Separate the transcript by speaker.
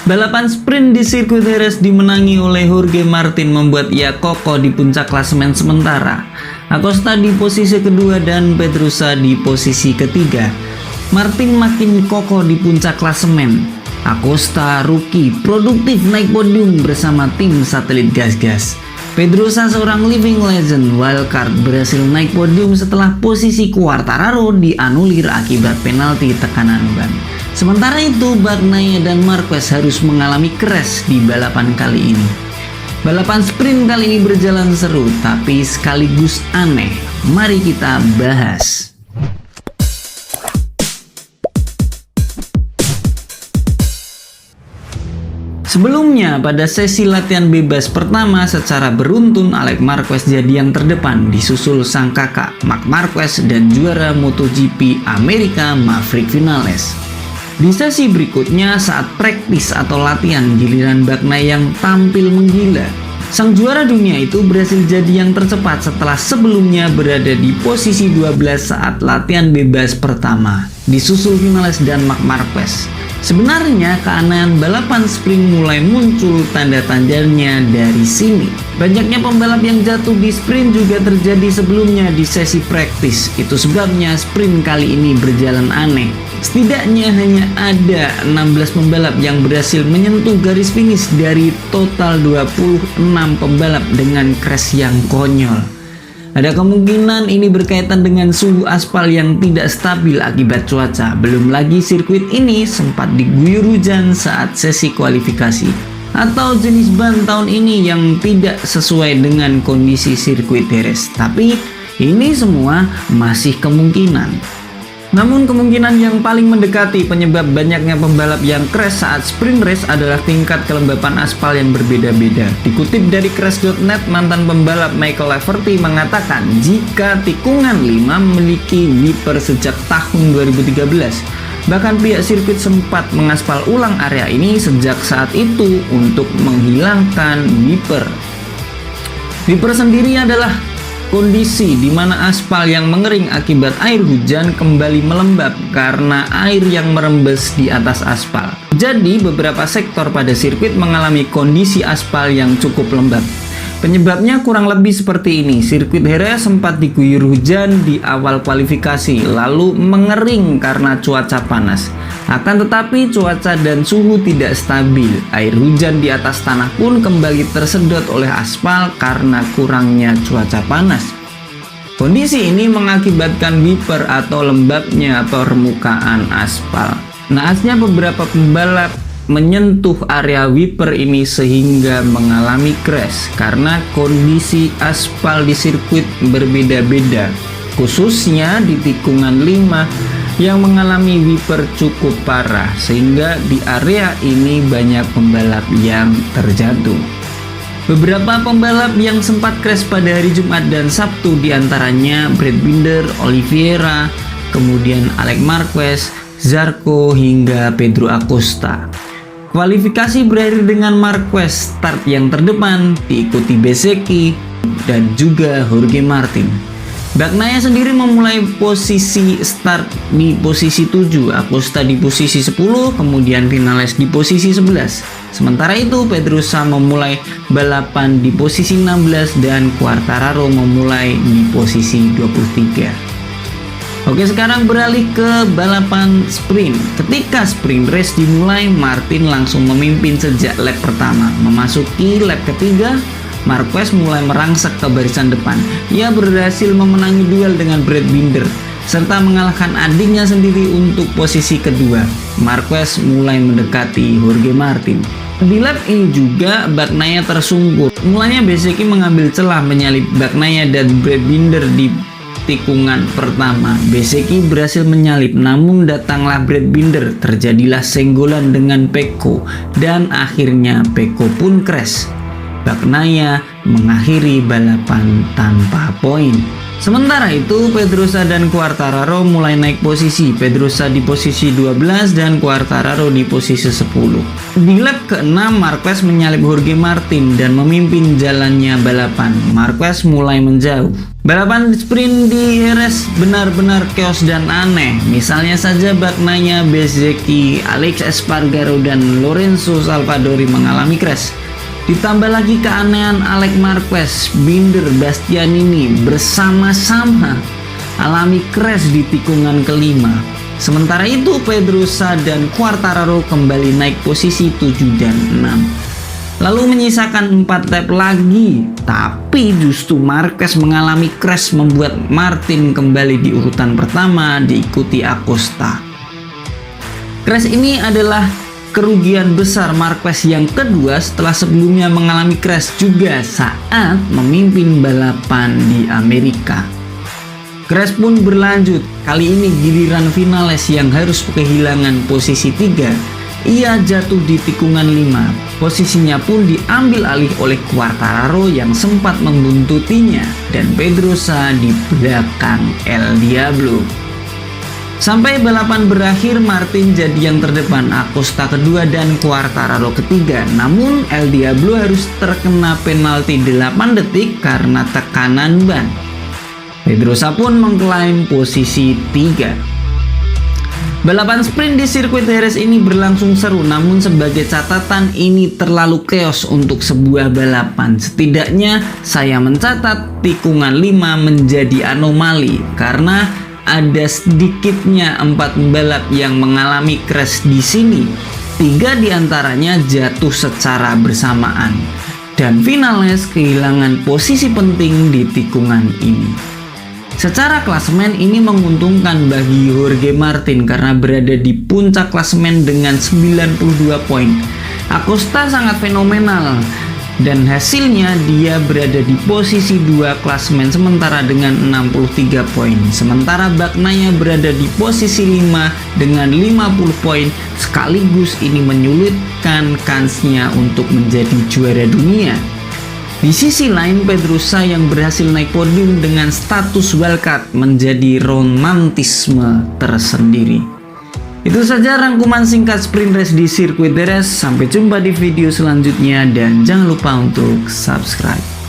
Speaker 1: Balapan sprint di sirkuit Jerez dimenangi oleh Jorge Martin membuat ia kokoh di puncak klasemen sementara. Acosta di posisi kedua dan Pedrosa di posisi ketiga. Martin makin kokoh di puncak klasemen. Acosta rookie produktif naik podium bersama tim satelit gas-gas. Pedrosa seorang living legend wildcard berhasil naik podium setelah posisi Quartararo dianulir akibat penalti tekanan ban. Sementara itu Bagnaia dan Marquez harus mengalami crash di balapan kali ini. Balapan sprint kali ini berjalan seru tapi sekaligus aneh. Mari kita bahas. Sebelumnya, pada sesi latihan bebas pertama secara beruntun Alex Marquez jadi yang terdepan disusul sang kakak Marc Marquez dan juara MotoGP Amerika Maverick Viñales. Di sesi berikutnya saat praktis atau latihan giliran Bagnaia yang tampil menggila. Sang juara dunia itu berhasil jadi yang tercepat setelah sebelumnya berada di posisi 12 saat latihan bebas pertama, disusul Viñales dan Marc Marquez. Sebenarnya keanehan balapan sprint mulai muncul tanda-tandanya dari sini. Banyaknya pembalap yang jatuh di sprint juga terjadi sebelumnya di sesi praktis. Itu sebabnya sprint kali ini berjalan aneh. Setidaknya hanya ada 16 pembalap yang berhasil menyentuh garis finish dari total 26 pembalap dengan crash yang konyol. Ada kemungkinan ini berkaitan dengan suhu aspal yang tidak stabil akibat cuaca. Belum lagi sirkuit ini sempat diguyur hujan saat sesi kualifikasi. Atau jenis ban tahun ini yang tidak sesuai dengan kondisi sirkuit Jerez. Tapi ini semua masih kemungkinan. Namun kemungkinan yang paling mendekati penyebab banyaknya pembalap yang crash saat sprint race adalah tingkat kelembapan aspal yang berbeda-beda. Dikutip dari Crash.net, mantan pembalap Michael Laverty mengatakan jika tikungan 5 memiliki wiper sejak tahun 2013. Bahkan pihak sirkuit sempat mengaspal ulang area ini sejak saat itu untuk menghilangkan wiper. Wiper sendiri adalah kondisi di mana aspal yang mengering akibat air hujan kembali melembab karena air yang merembes di atas aspal. Jadi beberapa sektor pada sirkuit mengalami kondisi aspal yang cukup lembab. Penyebabnya kurang lebih seperti ini. Sirkuit Jerez sempat diguyur hujan di awal kualifikasi, lalu mengering karena cuaca panas. Akan tetapi cuaca dan suhu tidak stabil. Air hujan di atas tanah pun kembali tersedot oleh aspal karena kurangnya cuaca panas. Kondisi ini mengakibatkan wiper atau lembabnya permukaan aspal. Naasnya beberapa pembalap menyentuh area wiper ini sehingga mengalami crash karena kondisi aspal di sirkuit berbeda-beda, khususnya di tikungan 5 yang mengalami wiper cukup parah sehingga di area ini banyak pembalap yang terjatuh. Beberapa pembalap yang sempat crash pada hari Jumat dan Sabtu diantaranya Brad Binder, Oliveira, kemudian Alex Marquez, Zarco hingga Pedro Acosta. Kualifikasi berakhir dengan Marquez start yang terdepan, diikuti Bezzecchi dan juga Jorge Martin. Bagnaia sendiri memulai posisi start di posisi 7, Acosta di posisi 10, kemudian Viñales di posisi 11. Sementara itu Pedrosa memulai balapan di posisi 16 dan Quartararo memulai di posisi 23. Oke, sekarang beralih ke balapan sprint. Ketika sprint race dimulai, Martin langsung memimpin sejak lap pertama. Memasuki lap ketiga, Marquez mulai merangsek ke barisan depan. Ia berhasil memenangi duel dengan Brad Binder serta mengalahkan adiknya sendiri untuk posisi kedua. Marquez mulai mendekati Jorge Martin. Di lap ini juga Bagnaia tersungkur. Mulanya Bezzecchi mengambil celah menyalip Bagnaia dan Brad Binder di tikungan pertama. Bezzecchi berhasil menyalip, namun datanglah Brad Binder. Terjadilah senggolan dengan Pecco dan akhirnya Pecco pun crash. Bagnaia mengakhiri balapan tanpa poin. Sementara itu Pedrosa dan Quartararo mulai naik posisi. Pedrosa di posisi 12 dan Quartararo di posisi 10. Di lap ke-6 Marquez menyalip Jorge Martin dan memimpin jalannya balapan. Marquez mulai menjauh. Balapan sprint di Jerez benar-benar chaos dan aneh. Misalnya saja Bagnaia, Bezzecchi, Alex Espargaro, dan Lorenzo Savadori mengalami crash. Ditambah lagi keanehan Alex Marquez, Binder, Bastianini bersama-sama alami crash di tikungan kelima. Sementara itu Pedrosa dan Quartararo kembali naik posisi 7 dan 6. Lalu menyisakan 4 lap lagi, tapi justru Marquez mengalami crash membuat Martin kembali di urutan pertama diikuti Acosta. Crash ini adalah kerugian besar Marquez yang kedua setelah sebelumnya mengalami crash juga saat memimpin balapan di Amerika. Crash pun berlanjut, kali ini giliran Vinales yang harus kehilangan posisi 3. Ia jatuh di tikungan 5. Posisinya pun diambil alih oleh Quartararo yang sempat membuntutinya dan Pedrosa di belakang El Diablo. Sampai balapan berakhir, Martin jadi yang terdepan, Acosta kedua dan Quartararo ketiga. Namun El Diablo harus terkena penalti 8 detik karena tekanan ban. Pedrosa pun mengklaim posisi 3. Balapan sprint di sirkuit Jerez ini berlangsung seru, namun sebagai catatan ini terlalu chaos untuk sebuah balapan. Setidaknya saya mencatat tikungan 5 menjadi anomali karena ada sedikitnya 4 pembalap yang mengalami crash di sini. 3 diantaranya jatuh secara bersamaan dan Vinales kehilangan posisi penting di tikungan ini. Secara klasemen ini menguntungkan bagi Jorge Martin karena berada di puncak klasemen dengan 92 poin. Acosta sangat fenomenal dan hasilnya dia berada di posisi 2 klasemen sementara dengan 63 poin. Sementara Bagnaia berada di posisi 5 dengan 50 poin, sekaligus ini menyulitkan kansnya untuk menjadi juara dunia. Di sisi lain, Pedrosa yang berhasil naik podium dengan status wildcard menjadi romantisme tersendiri. Itu saja rangkuman singkat sprint race di sirkuit Jerez. Sampai jumpa di video selanjutnya dan jangan lupa untuk subscribe.